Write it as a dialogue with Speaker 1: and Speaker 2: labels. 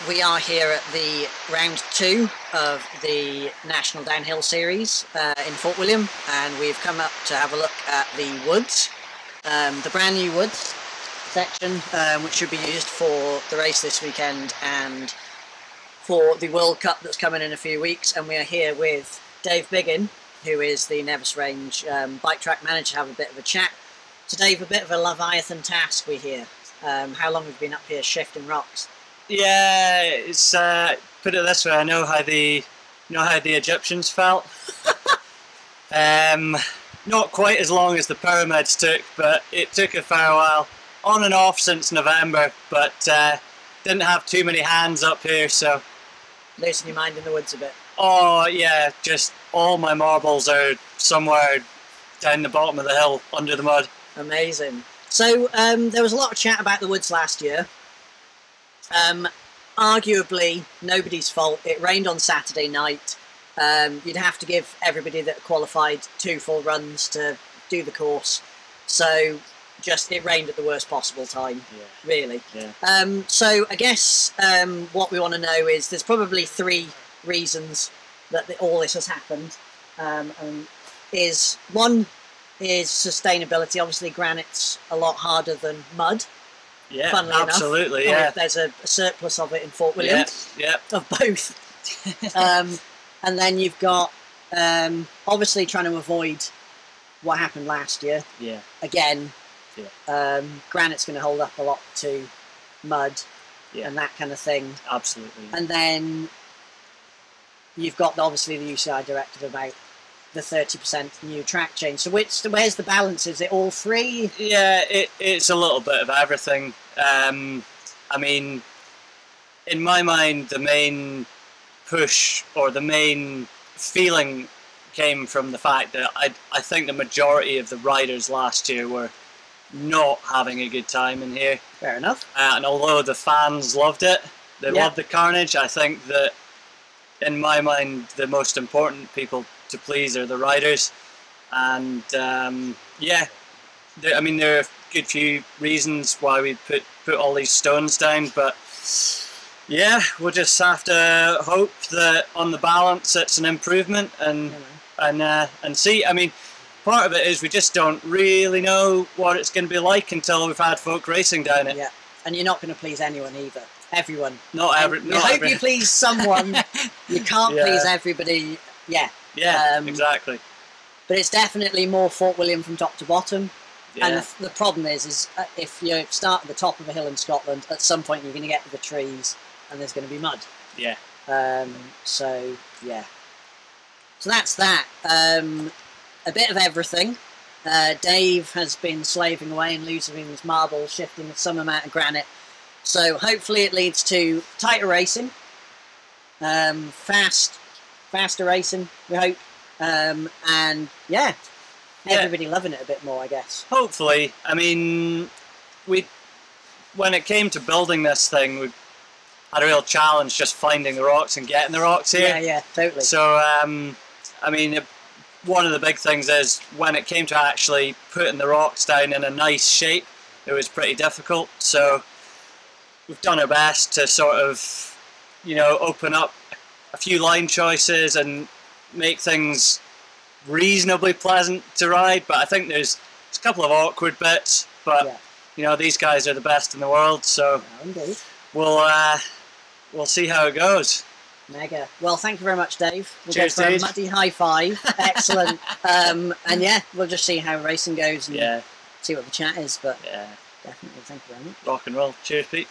Speaker 1: We are here at the round 2 of the National Downhill Series in Fort William, and we've come up to have a look at the woods, the brand new woods section, which should be used for the race this weekend and for the World Cup that's coming in a few weeks. And we are here with Dave Biggin, who is the Nevis Range bike track manager, to have a bit of a chat. So Dave, a bit of a Leviathan task we hear. How long have you been up here shifting rocks?
Speaker 2: Yeah, it's put it this way. I know how the Egyptians felt. Not quite as long as the pyramids took, but it took a fair while, on and off since November. But didn't have too many hands up here, so
Speaker 1: Loosen your mind in the woods a bit.
Speaker 2: Oh yeah, just all my marbles are somewhere down the bottom of the hill under the mud.
Speaker 1: Amazing. So there was a lot of chat about the woods last year. Arguably nobody's fault. It rained on Saturday night. You'd have to give everybody that qualified 2 full runs to do the course. So it rained at the worst possible time, really. Yeah. So I guess what we want to know is there's probably 3 reasons that all this has happened. One is sustainability. Obviously granite's a lot harder than mud.
Speaker 2: Yeah,
Speaker 1: funnily
Speaker 2: absolutely.
Speaker 1: enough.
Speaker 2: Yeah,
Speaker 1: there's a surplus of it in Fort William.
Speaker 2: Yeah,
Speaker 1: of both. And then you've got obviously trying to avoid what happened last year.
Speaker 2: Yeah.
Speaker 1: Again.
Speaker 2: Yeah.
Speaker 1: Granite's going to hold up a lot to mud and that kind of thing.
Speaker 2: Absolutely.
Speaker 1: And then you've got obviously the UCI directive about the 30% new track change. So where's the balance? Is it all 3?
Speaker 2: Yeah, it's a little bit of everything. I mean, in my mind, the main push or the main feeling came from the fact that I think the majority of the riders last year were not having a good time in here.
Speaker 1: Fair enough.
Speaker 2: And although the fans loved it, they loved the carnage, I think that in my mind the most important people to please are the riders. And yeah, I mean there are a good few reasons why we put all these stones down, but yeah, we'll just have to hope that on the balance it's an improvement and see. I mean, part of it is we just don't really know what it's going to be like until we've had folk racing down it.
Speaker 1: Yeah, and you're not going to please anyone either. Everyone.
Speaker 2: Not every.
Speaker 1: You hope you please someone. You can't please everybody. Yeah.
Speaker 2: Yeah. Exactly.
Speaker 1: But it's definitely more Fort William from top to bottom.
Speaker 2: Yeah.
Speaker 1: And the problem is if you start at the top of a hill in Scotland, at some point you're going to get to the trees and there's going to be mud.
Speaker 2: Yeah.
Speaker 1: So yeah. So that's that. A bit of everything. Dave has been slaving away and losing his marbles, shifting some amount of granite. So hopefully it leads to tighter racing, faster racing, we hope, and yeah, everybody loving it a bit more, I guess.
Speaker 2: Hopefully. I mean, when it came to building this thing, we had a real challenge just finding the rocks and getting the rocks here.
Speaker 1: Yeah, totally.
Speaker 2: So, I mean, one of the big things is when it came to actually putting the rocks down in a nice shape, it was pretty difficult. So we've done our best to sort of, open up a few line choices and make things reasonably pleasant to ride. But I think there's a couple of awkward bits, but these guys are the best in the world, so we'll see how it goes.
Speaker 1: Mega. Well, thank you very much, Dave. We'll
Speaker 2: Cheers,
Speaker 1: go for
Speaker 2: dude.
Speaker 1: a muddy high five. Excellent. And yeah, we'll just see how racing goes and see what the chat is. But definitely, thank you very much.
Speaker 2: Rock and roll. Cheers, Pete.